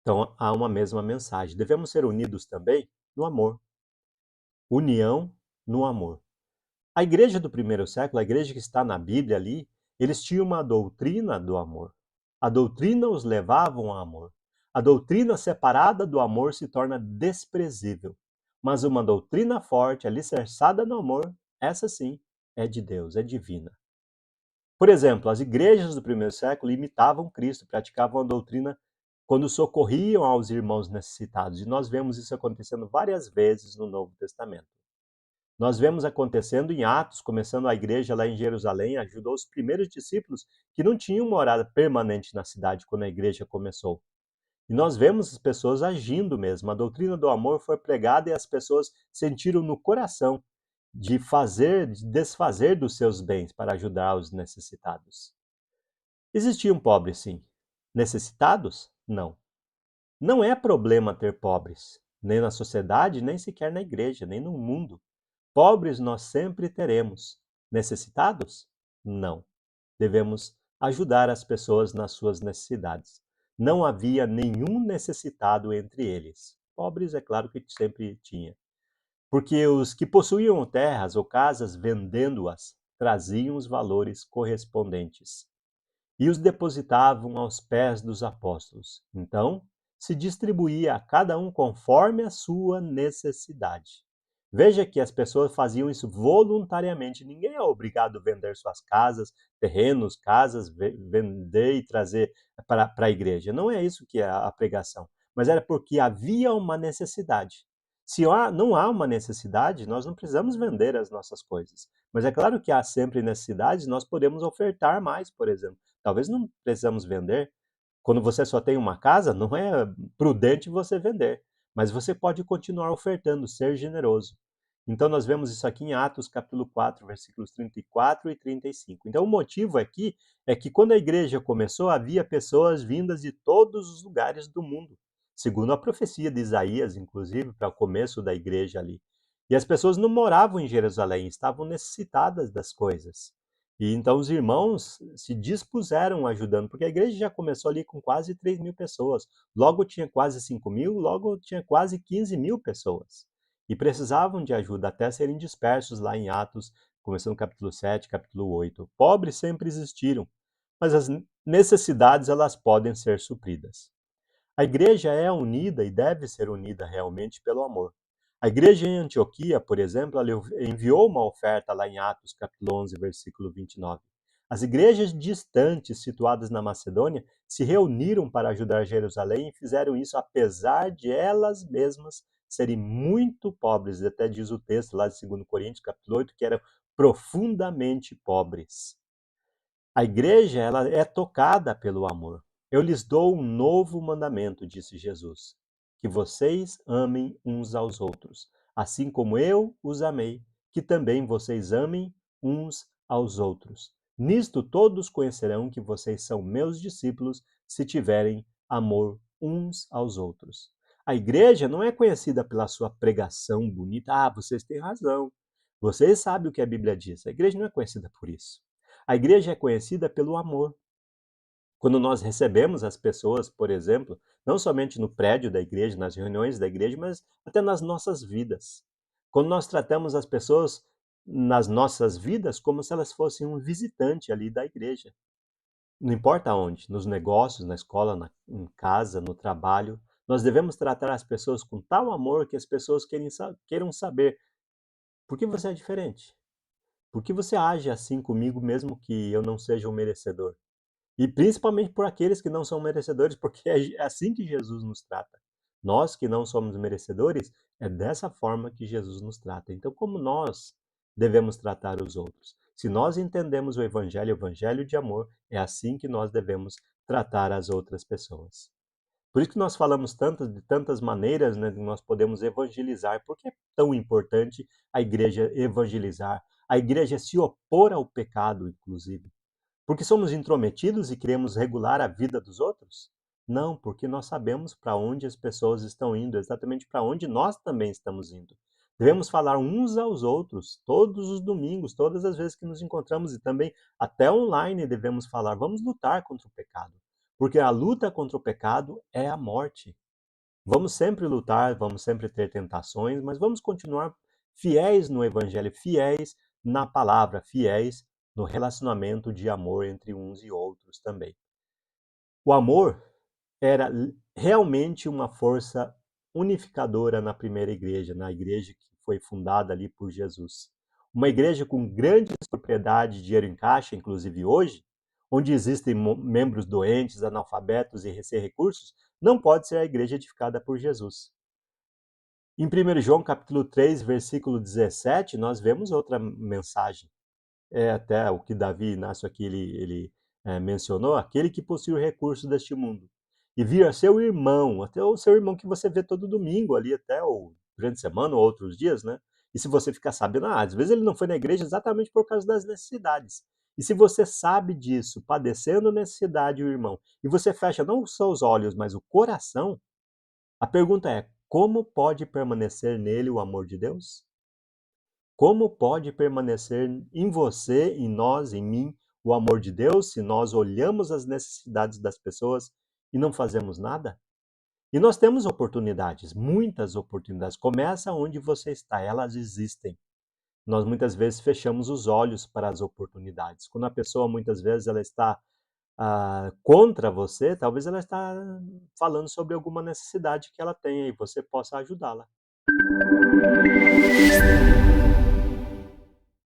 Então há uma mesma mensagem. Devemos ser unidos também no amor. União no amor. A igreja do primeiro século, a igreja que está na Bíblia ali, eles tinham uma doutrina do amor. A doutrina os levava ao amor. A doutrina separada do amor se torna desprezível. Mas uma doutrina forte, alicerçada no amor, essa sim é de Deus, é divina. Por exemplo, as igrejas do primeiro século imitavam Cristo, praticavam a doutrina quando socorriam aos irmãos necessitados. E nós vemos isso acontecendo várias vezes no Novo Testamento. Nós vemos acontecendo em Atos, começando a igreja lá em Jerusalém, ajudou os primeiros discípulos que não tinham morada permanente na cidade quando a igreja começou. E nós vemos as pessoas agindo mesmo. A doutrina do amor foi pregada e as pessoas sentiram no coração de fazer, de desfazer dos seus bens para ajudar os necessitados. Existiam pobres, sim. Necessitados? Não. Não é problema ter pobres, nem na sociedade, nem sequer na igreja, nem no mundo. Pobres nós sempre teremos. Necessitados? Não. Devemos ajudar as pessoas nas suas necessidades. Não havia nenhum necessitado entre eles. Pobres, é claro que sempre tinha. Porque os que possuíam terras ou casas, vendendo-as, traziam os valores correspondentes e os depositavam aos pés dos apóstolos. Então, se distribuía a cada um conforme a sua necessidade. Veja que as pessoas faziam isso voluntariamente. Ninguém é obrigado a vender suas casas, terrenos, casas, vender e trazer para a igreja. Não é isso que é a pregação. Mas era porque havia uma necessidade. Se não há uma necessidade, nós não precisamos vender as nossas coisas. Mas é claro que há sempre necessidades, nós podemos ofertar mais, por exemplo. Talvez não precisamos vender. Quando você só tem uma casa, não é prudente você vender, mas você pode continuar ofertando, ser generoso. Então nós vemos isso aqui em Atos capítulo 4, versículos 34 e 35. Então o motivo aqui é que quando a igreja começou, havia pessoas vindas de todos os lugares do mundo, segundo a profecia de Isaías, inclusive, para o começo da igreja ali. E as pessoas não moravam em Jerusalém, estavam necessitadas das coisas. E então os irmãos se dispuseram ajudando, porque a igreja já começou ali com quase 3.000 pessoas, logo tinha quase 5.000, logo tinha quase 15.000 pessoas. E precisavam de ajuda até serem dispersos lá em Atos, começando no capítulo 7, capítulo 8. Pobres sempre existiram, mas as necessidades elas podem ser supridas. A igreja é unida e deve ser unida realmente pelo amor. A igreja em Antioquia, por exemplo, ela enviou uma oferta lá em Atos, capítulo 11, versículo 29. As igrejas distantes, situadas na Macedônia, se reuniram para ajudar Jerusalém e fizeram isso apesar de elas mesmas serem muito pobres. Até diz o texto lá de 2 Coríntios, capítulo 8, que eram profundamente pobres. A igreja ela é tocada pelo amor. Eu lhes dou um novo mandamento, disse Jesus, que vocês amem uns aos outros, assim como eu os amei, que também vocês amem uns aos outros. Nisto todos conhecerão que vocês são meus discípulos, se tiverem amor uns aos outros. A igreja não é conhecida pela sua pregação bonita. Ah, vocês têm razão. Vocês sabem o que a Bíblia diz. A igreja não é conhecida por isso. A igreja é conhecida pelo amor. Quando nós recebemos as pessoas, por exemplo, não somente no prédio da igreja, nas reuniões da igreja, mas até nas nossas vidas. Quando nós tratamos as pessoas nas nossas vidas como se elas fossem um visitante ali da igreja. Não importa onde, nos negócios, na escola, em casa, no trabalho, nós devemos tratar as pessoas com tal amor que as pessoas queiram saber por que você é diferente. Por que você age assim comigo mesmo que eu não seja um merecedor? E principalmente por aqueles que não são merecedores, porque é assim que Jesus nos trata. Nós que não somos merecedores, é dessa forma que Jesus nos trata. Então, como nós devemos tratar os outros? Se nós entendemos o evangelho de amor, é assim que nós devemos tratar as outras pessoas. Por isso que nós falamos de tantas maneiras, né, que nós podemos evangelizar. Por que é tão importante a igreja evangelizar? A igreja se opor ao pecado, inclusive. Porque somos intrometidos e queremos regular a vida dos outros? Não, porque nós sabemos para onde as pessoas estão indo, exatamente para onde nós também estamos indo. Devemos falar uns aos outros, todos os domingos, todas as vezes que nos encontramos e também até online devemos falar. Vamos lutar contra o pecado. porque a luta contra o pecado é a morte. Vamos sempre lutar, vamos sempre ter tentações, mas vamos continuar fiéis no evangelho, fiéis na palavra, fiéis no relacionamento de amor entre uns e outros também. O amor era realmente uma força unificadora na primeira igreja, na igreja que foi fundada ali por Jesus. Uma igreja com grandes propriedades de dinheiro em caixa, inclusive hoje, onde existem membros doentes, analfabetos e sem recursos, não pode ser a igreja edificada por Jesus. Em 1 João capítulo 3, versículo 17, nós vemos outra mensagem. É até o que Davi Inácio aqui ele mencionou, aquele que possui o recurso deste mundo e vir a seu irmão, até o seu irmão que você vê todo domingo ali, até ou durante a semana ou outros dias, né? E se você ficar sabendo, às vezes ele não foi na igreja exatamente por causa das necessidades. E se você sabe disso, padecendo necessidade o irmão, e você fecha não só os olhos, mas o coração, a pergunta é: como pode permanecer nele o amor de Deus? Como pode permanecer em você, em nós, em mim, o amor de Deus se nós olhamos as necessidades das pessoas e não fazemos nada? E nós temos oportunidades, muitas oportunidades. Começa onde você está, elas existem. Nós muitas vezes fechamos os olhos para as oportunidades. Quando a pessoa muitas vezes ela está contra você, talvez ela está falando sobre alguma necessidade que ela tenha e você possa ajudá-la.